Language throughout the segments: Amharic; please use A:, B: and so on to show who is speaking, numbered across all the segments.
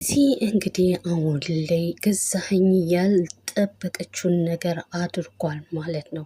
A: እንግዲህ አሁን ላይ ገዛኸኝ ያልጠበቀችውን ነገር አድርጓል ማለት ነው።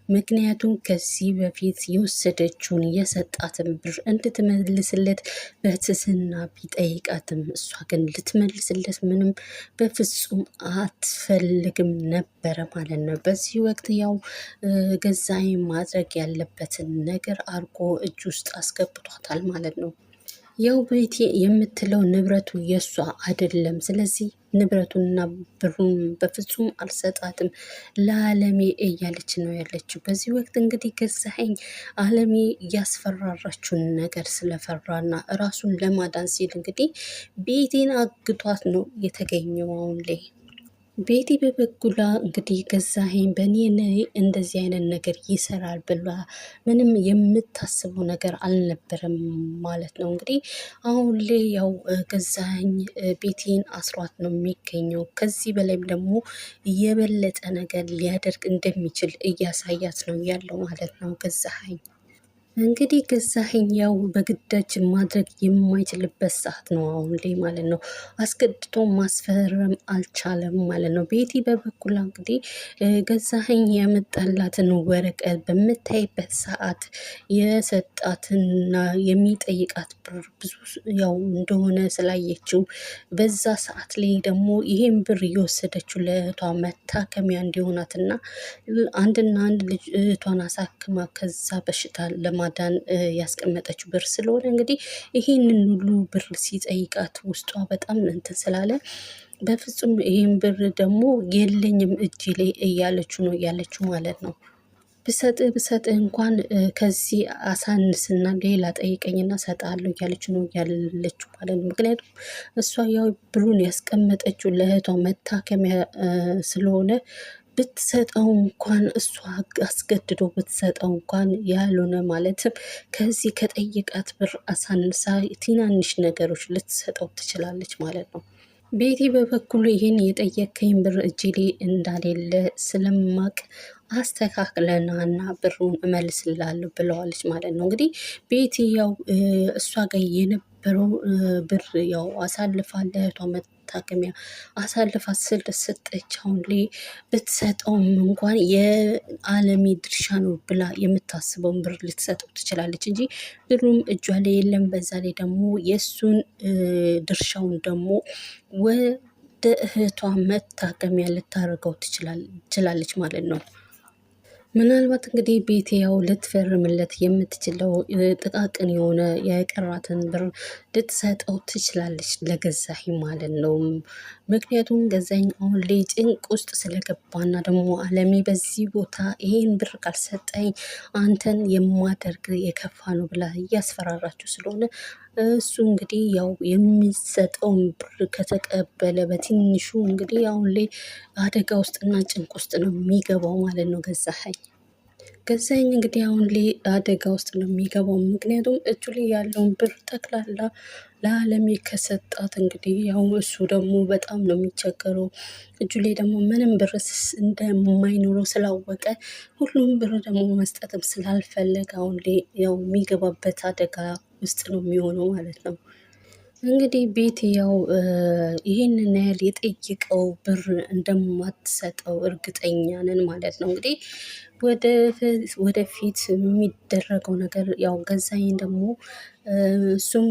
A: ምክንያቱም ከዚህ በፊት የወሰደችውን የሰጣትን ብር እንድትመልስለት በትህትና ቢጠይቃትም እሷ ግን ልትመልስለት ምንም በፍጹም አትፈልግም ነበረ ማለት ነው። በዚህ ወቅት ያው ገዛኸኝ ማድረግ ያለበትን ነገር አድርጎ እጅ ውስጥ አስገብቷታል ማለት ነው። ያው ቤቲ የምትለው ንብረቱ የእሷ አይደለም። ስለዚህ ንብረቱንና ብሩን በፍጹም አልሰጣትም ለአለሜ እያለች ነው ያለችው። በዚህ ወቅት እንግዲህ ገዛኸኝ አለሜ እያስፈራራችውን ነገር ስለፈራና ራሱን ለማዳን ሲል እንግዲህ ቤቴን አግቷት ነው የተገኘው አሁን ላይ። ቤቲ በበኩሏ እንግዲህ ገዛኸኝ በእኔ እንደዚህ አይነት ነገር ይሰራል ብላ ምንም የምታስበው ነገር አልነበረም ማለት ነው። እንግዲህ አሁን ላይ ያው ገዛኸኝ ቤቲን አስሯት ነው የሚገኘው። ከዚህ በላይም ደግሞ የበለጠ ነገር ሊያደርግ እንደሚችል እያሳያት ነው ያለው ማለት ነው ገዛኸኝ። እንግዲህ ገዛኸኝ ያው በግዳጅ ማድረግ የማይችልበት ሰዓት ነው አሁን ላይ ማለት ነው። አስገድቶ ማስፈረም አልቻለም ማለት ነው። ቤቲ በበኩሏ እንግዲህ ገዛኸኝ ያመጣላትን ወረቀት በምታይበት ሰዓት የሰጣትና የሚጠይቃት ብር ብዙ ያው እንደሆነ ስላየችው በዛ ሰዓት ላይ ደግሞ ይሄን ብር እየወሰደችው ለእህቷ መታከሚያ እንዲሆናትና አንድና አንድ ልጅ እህቷን አሳክማ ከዛ በሽታ ለማዳን ያስቀመጠችው ብር ስለሆነ እንግዲህ ይሄንን ሁሉ ብር ሲጠይቃት ውስጧ በጣም እንትን ስላለ በፍጹም ይሄን ብር ደግሞ የለኝም እጅ ላይ እያለችው ነው ያለችው ማለት ነው። ብሰጥህ እንኳን ከዚህ አሳንስና ሌላ ጠይቀኝና ሰጣለሁ እያለች ነው ያለችው ማለት ነው። ምክንያቱም እሷ ያው ብሩን ያስቀመጠችው ለእህቷ መታከሚያ ስለሆነ ብትሰጠው እንኳን እሷ አስገድዶ ብትሰጠው እንኳን ያልሆነ ማለትም ከዚህ ከጠየቃት ብር አሳንሳ ትናንሽ ነገሮች ልትሰጠው ትችላለች ማለት ነው። ቤቲ በበኩሉ ይህን የጠየከኝ ብር እጅ ላይ እንዳሌለ ስለማቅ አስተካክለናና ብሩን እመልስላለሁ ብለዋለች ማለት ነው። እንግዲህ ቤቲ ያው እሷ ጋር የነበረው ብር ያው አሳልፋ ለእህቷ መታከሚያ አሳልፋ ስለሰጠች አሁን ላይ ብትሰጠውም እንኳን የአለሜ ድርሻ ነው ብላ የምታስበውን ብር ልትሰጠው ትችላለች እንጂ ብሩም እጇ ላይ የለም። በዛ ላይ ደግሞ የእሱን ድርሻውን ደግሞ ወደ እህቷ መታከሚያ ልታደርገው ትችላለች ማለት ነው። ምናልባት እንግዲህ ቤቲ ያው ልትፈርምለት የምትችለው ጥቃቅን የሆነ የቀራትን ብር ልትሰጠው ትችላለች ለገዛኸኝ ማለት ነው። ምክንያቱም ገዛኸኝ አሁን ላይ ጭንቅ ውስጥ ስለገባና ደግሞ አለሜ በዚህ ቦታ ይሄን ብር ካልሰጠኝ አንተን የማደርግ የከፋ ነው ብላ እያስፈራራችሁ ስለሆነ እሱ እንግዲህ ያው የሚሰጠውን ብር ከተቀበለ በትንሹ እንግዲህ አሁን ላይ አደጋ ውስጥና ጭንቅ ውስጥ ነው የሚገባው ማለት ነው ገዛኸኝ እንግዲህ አሁን ላይ አደጋ ውስጥ ነው የሚገባው። ምክንያቱም እጁ ላይ ያለውን ብር ጠቅላላ ለአለሜ ከሰጣት እንግዲህ ያው እሱ ደግሞ በጣም ነው የሚቸገረው። እጁ ላይ ደግሞ ምንም ብር እንደማይኖረው ስላወቀ ሁሉም ብር ደግሞ መስጠትም ስላልፈለገ አሁን ላይ ያው የሚገባበት አደጋ ውስጥ ነው የሚሆነው ማለት ነው። እንግዲህ ቤቲ ያው ይህንን ያህል የጠየቀው ብር እንደማትሰጠው እርግጠኛ ነን ማለት ነው። እንግዲህ ወደፊት የሚደረገው ነገር ያው ገዛኸኝ ደግሞ እሱም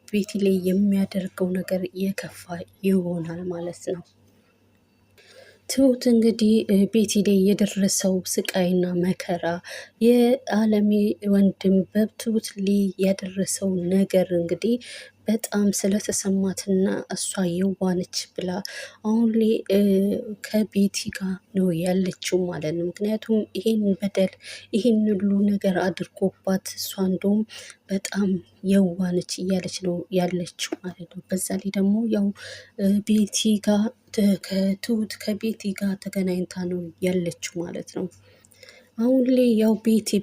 A: ቤቲ ላይ የሚያደርገው ነገር የከፋ ይሆናል ማለት ነው። ትሁት እንግዲህ ቤቲ ላይ የደረሰው ስቃይና መከራ የአለሜ ወንድም በትሁት ላይ ያደረሰው ነገር እንግዲህ በጣም ስለተሰማትና እሷ የዋነች ብላ አሁን ላይ ከቤቲ ጋር ነው ያለችው ማለት ነው። ምክንያቱም ይሄን በደል ይሄን ሁሉ ነገር አድርጎባት እሷ እንደውም በጣም የዋነች እያለች ነው ያለችው ማለት ነው። በዛ ላይ ደግሞ ያው ቤቲ ጋር ከትሁት ከቤቲ ጋር ተገናኝታ ነው ያለችው ማለት ነው። አሁን ላይ ያው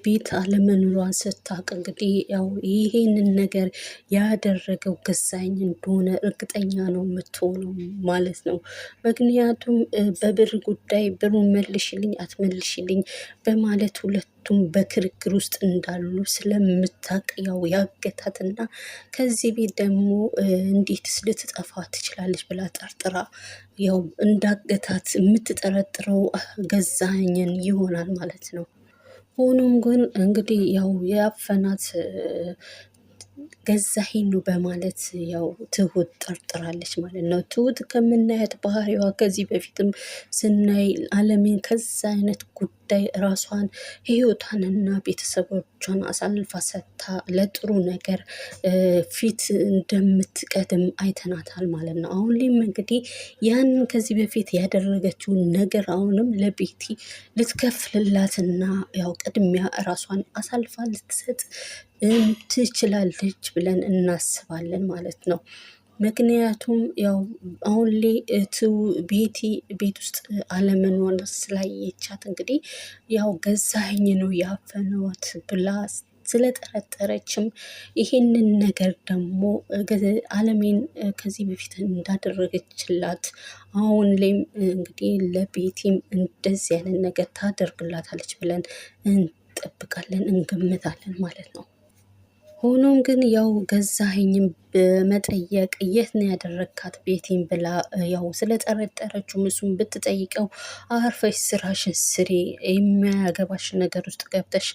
A: ቤት አለመኖሯን ስታውቅ እንግዲህ ያው ይሄንን ነገር ያደረገው ገዛኸኝ እንደሆነ እርግጠኛ ነው የምትሆነው ማለት ነው። ምክንያቱም በብር ጉዳይ ብሩን መልሽልኝ አትመልሽልኝ በማለት ሁለቱ ሁለቱም በክርክር ውስጥ እንዳሉ ስለምታውቅ ያው ያገታትና ከዚህ ቤት ደግሞ እንዴትስ ልትጠፋ ትችላለች ብላ ጠርጥራ ያው እንዳገታት የምትጠረጥረው ገዛኸኝን ይሆናል ማለት ነው። ሆኖም ግን እንግዲህ ያው ያፈናት ገዛኸኝ ነው በማለት ያው ትሁት ጠርጥራለች ማለት ነው። ትሁት ከምናያት ባህሪዋ ከዚህ በፊትም ስናይ አለሜን ከዛ አይነት ጉዳይ ራሷን ህይወቷንና ቤተሰቦቿን አሳልፋ ሰጥታ ለጥሩ ነገር ፊት እንደምትቀድም አይተናታል ማለት ነው። አሁን ላይም እንግዲህ ያንን ከዚህ በፊት ያደረገችውን ነገር አሁንም ለቤቲ ልትከፍልላትና ያው ቅድሚያ ራሷን አሳልፋ ልትሰጥ ትችላለች ብለን እናስባለን ማለት ነው። ምክንያቱም ያው አሁን ላይ ቤቲ ቤት ውስጥ አለመኖር ስላየቻት እንግዲህ ያው ገዛኸኝ ነው ያፈነዋት ብላ ስለጠረጠረችም ይሄንን ነገር ደግሞ አለሜን ከዚህ በፊት እንዳደረገችላት አሁን ላይም እንግዲህ ለቤቲም እንደዚህ አይነት ነገር ታደርግላታለች ብለን እንጠብቃለን፣ እንገምታለን ማለት ነው። ሆኖም ግን ያው ገዛኸኝም በመጠየቅ የት ነው ያደረግካት ቤቲን ብላ ያው ስለጠረጠረችው እሱን ብትጠይቀው አርፈሽ ስራሽን ስሪ፣ የሚያገባሽ ነገር ውስጥ ገብተሽ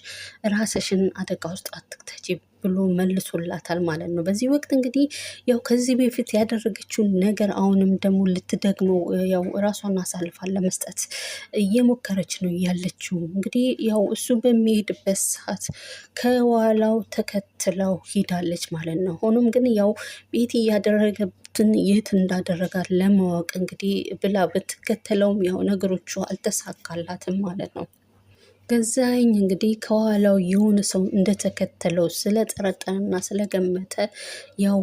A: ራስሽን አደጋ ውስጥ አትክተቺ ብሎ መልሶላታል ማለት ነው። በዚህ ወቅት እንግዲህ ያው ከዚህ በፊት ያደረገችውን ነገር አሁንም ደግሞ ልትደግመው ያው ራሷን አሳልፋ ለመስጠት እየሞከረች ነው ያለችው። እንግዲህ ያው እሱ በሚሄድበት ሰዓት ከኋላው ተከትለው ሂዳለች ማለት ነው። ሆኖም ግን ያው ቤቲ ያደረገትን የት እንዳደረጋት ለማወቅ እንግዲህ ብላ ብትከተለውም ያው ነገሮቹ አልተሳካላትም ማለት ነው። ገዛኸኝ እንግዲህ ከኋላው የሆነ ሰው እንደተከተለው ስለጠረጠረና ስለገመተ ያው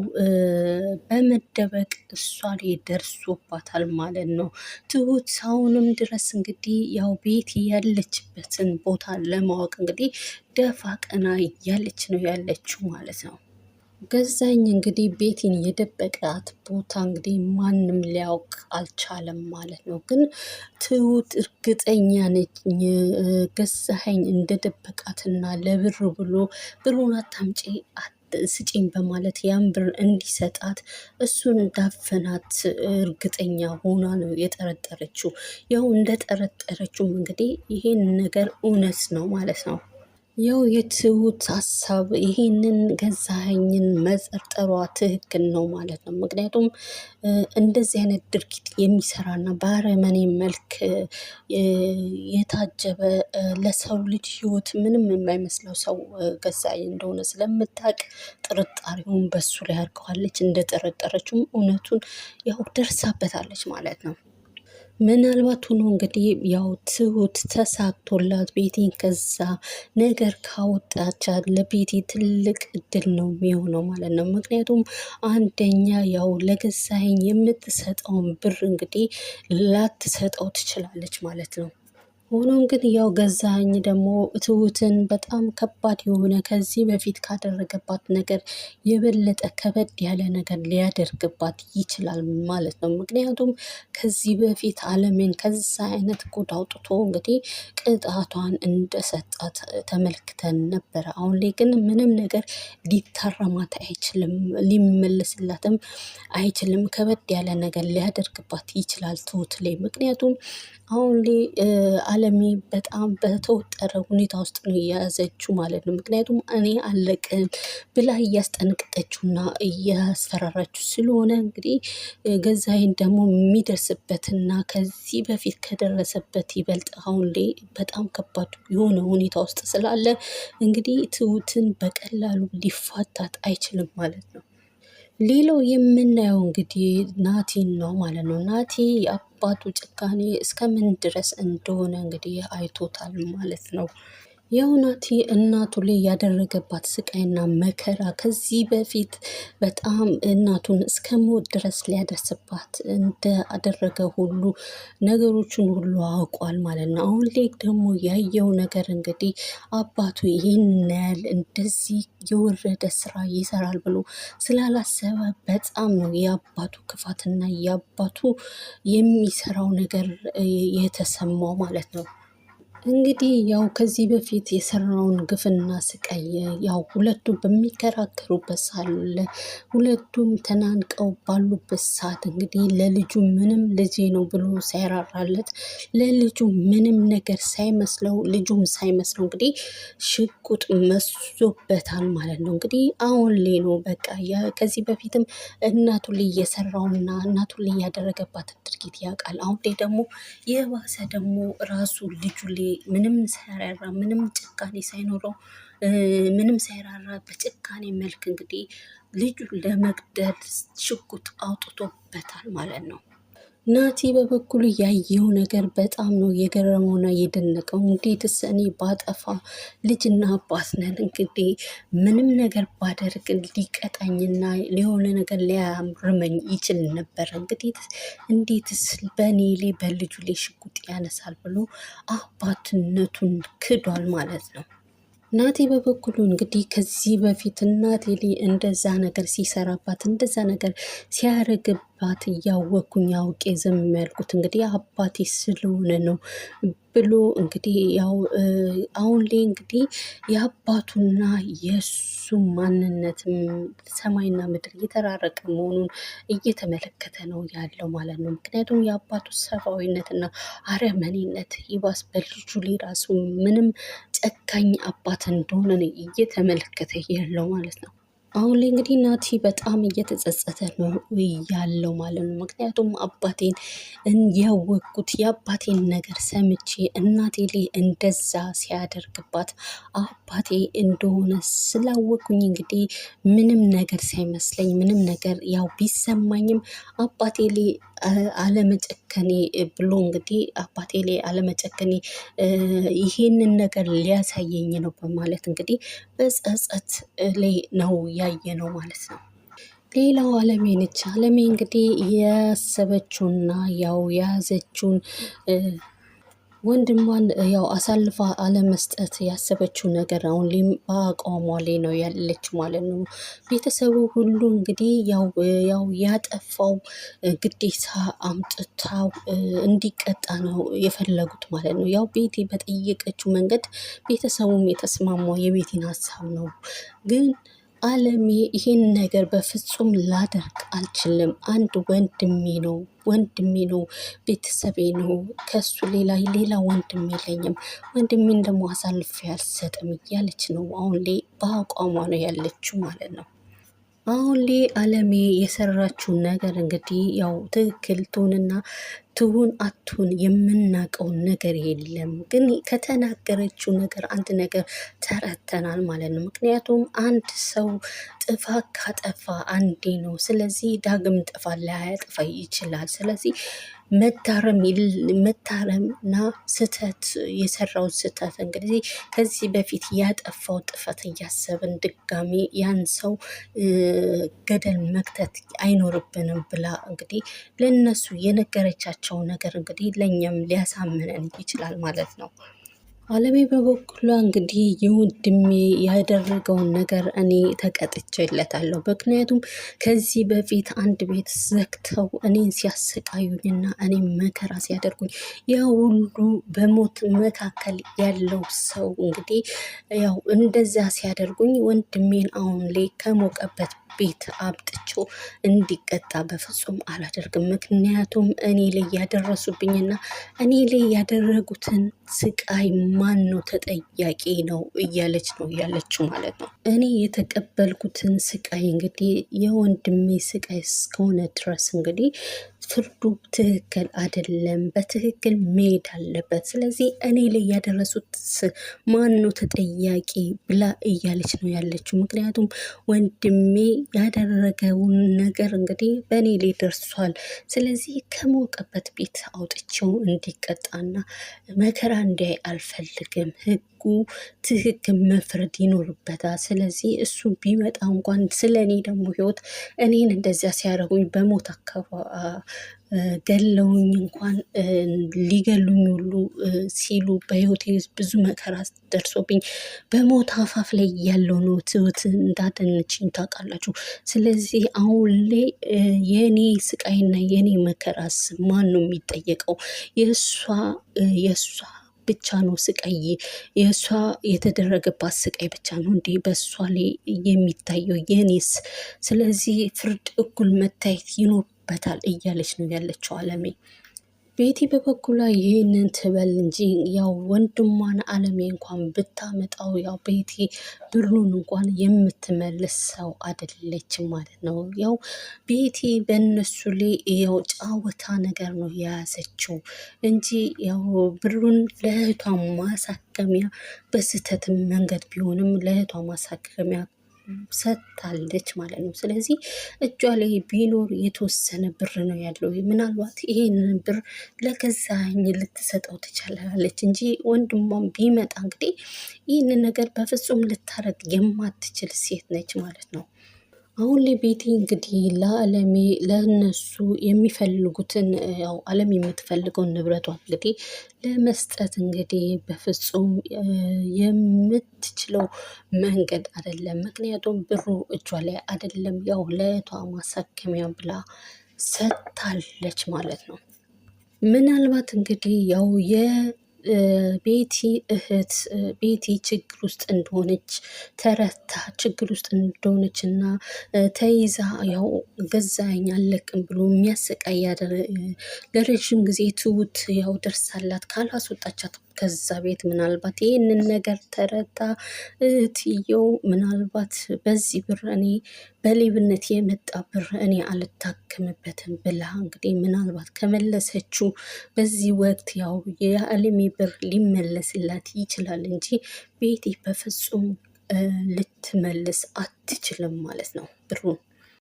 A: በመደበቅ እሷ ላይ ደርሶባታል ማለት ነው። ትሁት አሁንም ድረስ እንግዲህ ያው ቤቲ ያለችበትን ቦታ ለማወቅ እንግዲህ ደፋ ቀና እያለች ነው ያለችው ማለት ነው። ገዛኸኝ እንግዲህ ቤቲን የደበቃት ቦታ እንግዲህ ማንም ሊያውቅ አልቻለም ማለት ነው። ግን ትሁት እርግጠኛ ነኝ ገዛኸኝ እንደደበቃትና ለብር ብሎ ብሩን አታምጪ ስጪኝ በማለት ያን ብር እንዲሰጣት እሱን እንዳፈናት እርግጠኛ ሆና ነው የጠረጠረችው። ያው እንደጠረጠረችውም እንግዲህ ይሄን ነገር እውነት ነው ማለት ነው። ያው የትሁት ሀሳብ ይሄንን ገዛኸኝን መጠርጠሯ ትክክል ነው ማለት ነው። ምክንያቱም እንደዚህ አይነት ድርጊት የሚሰራና በአረመኔ መልክ የታጀበ ለሰው ልጅ ህይወት ምንም የማይመስለው ሰው ገዛኸኝ እንደሆነ ስለምታውቅ ጥርጣሬውን በሱ ላይ አድርገዋለች። እንደጠረጠረችውም እውነቱን ያው ደርሳበታለች ማለት ነው። ምናልባት ሆኖ እንግዲህ ያው ትሁት ተሳክቶላት ቤቲን ከዛ ነገር ካወጣቻት ለቤቲ ትልቅ እድል ነው የሚሆነው ማለት ነው። ምክንያቱም አንደኛ ያው ለገዛኸኝ የምትሰጠውን ብር እንግዲህ ላትሰጠው ትችላለች ማለት ነው። ሆኖም ግን ያው ገዛኸኝ ደግሞ ትሁትን በጣም ከባድ የሆነ ከዚህ በፊት ካደረገባት ነገር የበለጠ ከበድ ያለ ነገር ሊያደርግባት ይችላል ማለት ነው። ምክንያቱም ከዚህ በፊት አለምን ከዛ አይነት ጉድ አውጥቶ እንግዲህ ቅጣቷን እንደሰጣት ተመልክተን ነበረ። አሁን ላይ ግን ምንም ነገር ሊታረማት አይችልም፣ ሊመለስላትም አይችልም። ከበድ ያለ ነገር ሊያደርግባት ይችላል ትሁት ላይ። ምክንያቱም አሁን ላይ አለሚ በጣም በተወጠረ ሁኔታ ውስጥ ነው እየያዘችው ማለት ነው። ምክንያቱም እኔ አለቅም ብላ እያስጠነቀቀችውና እያስፈራራችው ስለሆነ እንግዲህ ገዛኸኝ ደግሞ የሚደርስበትና ከዚህ በፊት ከደረሰበት ይበልጥ አሁን ላይ በጣም ከባድ የሆነ ሁኔታ ውስጥ ስላለ እንግዲህ ትሁትን በቀላሉ ሊፋታት አይችልም ማለት ነው። ሌላው የምናየው እንግዲህ ናቲን ነው ማለት ነው። ናቲ የአባቱ ጭካኔ እስከምን ድረስ እንደሆነ እንግዲህ አይቶታል ማለት ነው። ያው ናቲ እናቱ ላይ ያደረገባት ስቃይና መከራ ከዚህ በፊት በጣም እናቱን እስከ ሞት ድረስ ሊያደርስባት እንዳደረገ ሁሉ ነገሮችን ሁሉ አውቋል ማለት ነው። አሁን ላይ ደግሞ ያየው ነገር እንግዲህ አባቱ ይህን ያህል እንደዚህ የወረደ ስራ ይሰራል ብሎ ስላላሰበ በጣም ነው የአባቱ ክፋትና የአባቱ የሚሰራው ነገር የተሰማው ማለት ነው። እንግዲህ ያው ከዚህ በፊት የሰራውን ግፍና ስቃይ ያው ሁለቱም በሚከራከሩበት ሳለ ሁለቱም ተናንቀው ባሉበት ሰዓት እንግዲህ ለልጁ ምንም ልጄ ነው ብሎ ሳይራራለት ለልጁ ምንም ነገር ሳይመስለው ልጁም ሳይመስለው እንግዲህ ሽጉጥ መስዞበታል ማለት ነው። እንግዲህ አሁን ላይ ነው በቃ ከዚህ በፊትም እናቱ ላይ የሰራውና እናቱ ላይ ያደረገባትን ድርጊት ያውቃል። አሁን ላይ ደግሞ የባሰ ደግሞ ራሱ ልጁ ላይ ምንም ሳያራራ ምንም ጭካኔ ሳይኖረው ምንም ሳይራራ በጭካኔ መልክ እንግዲህ ልጁ ለመግደል ሽጉጥ አውጥቶበታል ማለት ነው። ናቲ በበኩሉ ያየው ነገር በጣም ነው የገረመውና የደነቀው። እንዴትስ እኔ ባጠፋ ልጅና አባት ነን እንግዲህ ምንም ነገር ባደርግ ሊቀጣኝና ሊሆነ ነገር ሊያርመኝ ይችል ነበር። እንዴትስ በእኔ ላይ በልጁ ላይ ሽጉጥ ያነሳል ብሎ አባትነቱን ክዷል ማለት ነው። ናቲ በበኩሉ እንግዲህ ከዚህ በፊት እናቴ ላይ እንደዛ ነገር ሲሰራባት እንደዛ ነገር ሲያደርግባት እያወቅኩኝ አውቄ ዝም ያልኩት እንግዲህ አባቴ ስለሆነ ነው ብሎ እንግዲህ ያው አሁን ላይ እንግዲህ የአባቱና የእሱ ማንነትም ሰማይና ምድር እየተራረቀ መሆኑን እየተመለከተ ነው ያለው ማለት ነው። ምክንያቱም የአባቱ ሰብአዊነትና አረመኔነት ይባስ በልጁ ላይ ራሱ ምንም ጨካኝ አባት እንደሆነ ነው እየተመለከተ ያለው ማለት ነው። አሁን ላይ እንግዲህ ናቲ በጣም እየተጸጸተ ነው ያለው ማለት ነው። ምክንያቱም አባቴን ያወቅኩት የአባቴን ነገር ሰምቼ እናቴ ላይ እንደዛ ሲያደርግባት አባቴ እንደሆነ ስላወቅኩኝ እንግዲህ ምንም ነገር ሳይመስለኝ ምንም ነገር ያው ቢሰማኝም አባቴ ላይ አለመጨከኔ ብሎ እንግዲህ አባቴ ላይ አለመጨከኔ ይሄንን ነገር ሊያሳየኝ ነው በማለት እንግዲህ በጸጸት ላይ ነው ያየ ነው ማለት ነው። ሌላው አለሜ ነች። አለሜ እንግዲህ ያሰበችውና ያው የያዘችውን ወንድሟን ያው አሳልፋ አለመስጠት ያሰበችው ነገር አሁን ላይ በአቋሟ ላይ ነው ያለች ማለት ነው። ቤተሰቡ ሁሉ እንግዲህ ያው ያጠፋው ግዴታ አምጥታው እንዲቀጣ ነው የፈለጉት ማለት ነው። ያው ቤቲ በጠየቀችው መንገድ ቤተሰቡም የተስማማው የቤቲን ሀሳብ ነው ግን አለሜ ይሄን ነገር በፍጹም ላደርግ አልችልም። አንድ ወንድሜ ነው፣ ቤተሰቤ ነው። ከሱ ሌላ ወንድም የለኝም። ወንድሜን ደግሞ አሳልፌ አልሰጥም እያለች ነው አሁን ላይ በአቋሟ ነው ያለችው ማለት ነው። አሁን ላይ አለሜ የሰራችው ነገር እንግዲህ ያው ትክክል ትሁንና ትሁን አትሁን የምናውቀው ነገር የለም። ግን ከተናገረችው ነገር አንድ ነገር ተረተናል ማለት ነው። ምክንያቱም አንድ ሰው ጥፋት ካጠፋ አንዴ ነው። ስለዚህ ዳግም ጥፋት ላያጠፋ ይችላል። ስለዚህ መታረምና ስህተት የሰራው ስህተት እንግዲህ ከዚህ በፊት ያጠፋው ጥፋት እያሰብን ድጋሚ ያን ሰው ገደል መክተት አይኖርብንም ብላ እንግዲህ ለነሱ የነገረቻቸው ነገር እንግዲህ ለእኛም ሊያሳምነን ይችላል ማለት ነው። አለሜ በበኩሏ እንግዲህ የወንድሜ ያደረገውን ነገር እኔ ተቀጥቼለታለሁ። ምክንያቱም ከዚህ በፊት አንድ ቤት ዘግተው እኔን ሲያሰቃዩኝና እኔም መከራ ሲያደርጉኝ ያ ሁሉ በሞት መካከል ያለው ሰው እንግዲህ ያው እንደዛ ሲያደርጉኝ ወንድሜን አሁን ላይ ከሞቀበት ቤት አምጥቼው እንዲቀጣ በፍጹም አላደርግም። ምክንያቱም እኔ ላይ ያደረሱብኝና እኔ ላይ ያደረጉትን ስቃይ ማን ነው ተጠያቂ ነው እያለች ነው ያለችው ማለት ነው። እኔ የተቀበልኩትን ስቃይ እንግዲህ የወንድሜ ስቃይ እስከሆነ ድረስ እንግዲህ ፍርዱ ትክክል አይደለም፣ በትክክል መሄድ አለበት። ስለዚህ እኔ ላይ ያደረሱት ማን ነው ተጠያቂ ብላ እያለች ነው ያለችው። ምክንያቱም ወንድሜ ያደረገውን ነገር እንግዲህ በእኔ ላይ ደርሷል። ስለዚህ ከሞቀበት ቤት አውጥቼው እንዲቀጣና መከራ እንዲያይ አልፈልግም። ህጉ ትክክል መፍረድ ይኖርበታል። ስለዚህ እሱ ቢመጣ እንኳን ስለ እኔ ደግሞ ህይወት እኔን እንደዚያ ሲያደርጉኝ በሞት ገለውኝ እንኳን ሊገሉኝ ሁሉ ሲሉ በህይወቴ ብዙ መከራ ደርሶብኝ በሞት አፋፍ ላይ ያለው ነው ትሁት እንዳደነችኝ ታውቃላችሁ። ስለዚህ አሁን ላይ የኔ ስቃይና የኔ መከራስ ማን ነው የሚጠየቀው? የእሷ ብቻ ነው ስቃይ፣ የእሷ የተደረገባት ስቃይ ብቻ ነው እንዲህ በእሷ ላይ የሚታየው የኔስ? ስለዚህ ፍርድ እኩል መታየት ይኖርበታል እያለች ነው ያለችው አለሜ። ቤቲ በበኩሏ ይህንን ትበል እንጂ ያው ወንድሟን አለሜ እንኳን ብታመጣው ያው ቤቲ ብሩን እንኳን የምትመልስ ሰው አይደለችም ማለት ነው። ያው ቤቲ በእነሱ ላይ ያው ጫወታ ነገር ነው የያዘችው እንጂ ያው ብሩን ለእህቷ ማሳከሚያ በስህተትም መንገድ ቢሆንም ለእህቷ ማሳከሚያ ሰጥታለች ማለት ነው። ስለዚህ እጇ ላይ ቢኖር የተወሰነ ብር ነው ያለው። ምናልባት ይሄንን ብር ለገዛኸኝ ልትሰጠው ትችላለች እንጂ ወንድሟም ቢመጣ እንግዲህ ይህንን ነገር በፍጹም ልታረግ የማትችል ሴት ነች ማለት ነው። አሁን ላይ ቤቲ እንግዲህ ለአለሜ ለእነሱ የሚፈልጉትን ያው አለም የምትፈልገውን ንብረቷን እንግዲህ ለመስጠት እንግዲህ በፍጹም የምትችለው መንገድ አይደለም። ምክንያቱም ብሩ እጇ ላይ አይደለም። ያው ለእህቷ ማሳከሚያ ብላ ሰጥታለች ማለት ነው። ምናልባት እንግዲህ ያው የቤቲ እህት ቤቲ ችግር ውስጥ እንደሆነች ተረታ ችግር ውስጥ እንደሆነች እና ተይዛ ያው ገዛኸኝ አለቅም ብሎ የሚያሰቃይ ለረዥም ጊዜ ትሁት ያው ደርሳላት ካላስወጣቻት ከዛ ቤት ምናልባት ይህንን ነገር ተረታ እህትየው ምናልባት በዚህ ብር እኔ በሌብነት የመጣ ብር እኔ አልታከምበትም ብላ እንግዲህ ምናልባት ከመለሰችው በዚህ ወቅት ያው የአለሜ ብር ሊመለስላት ይችላል እንጂ ቤቲ በፍጹም ልትመልስ አትችልም ማለት ነው ብሩን።